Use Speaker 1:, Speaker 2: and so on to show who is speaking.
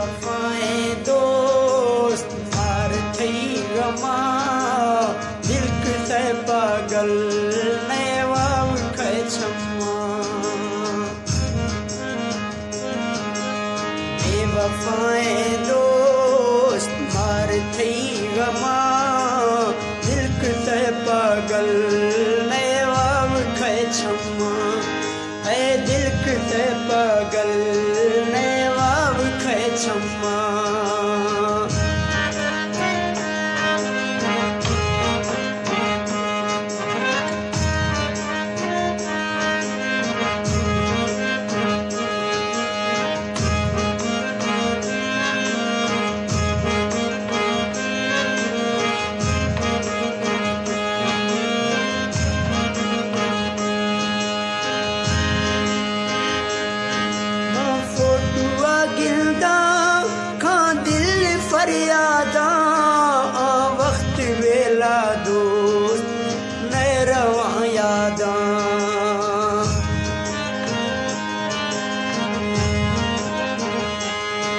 Speaker 1: बेवफाएं दोस्त मार थई गमा दिल से पागल ने वाव खे छमा बेवफाएं दोस्त मार थई गमा दिल से पागल ने वाव खे छमा है दिल से पागल ने वाव खे छमा फरियादा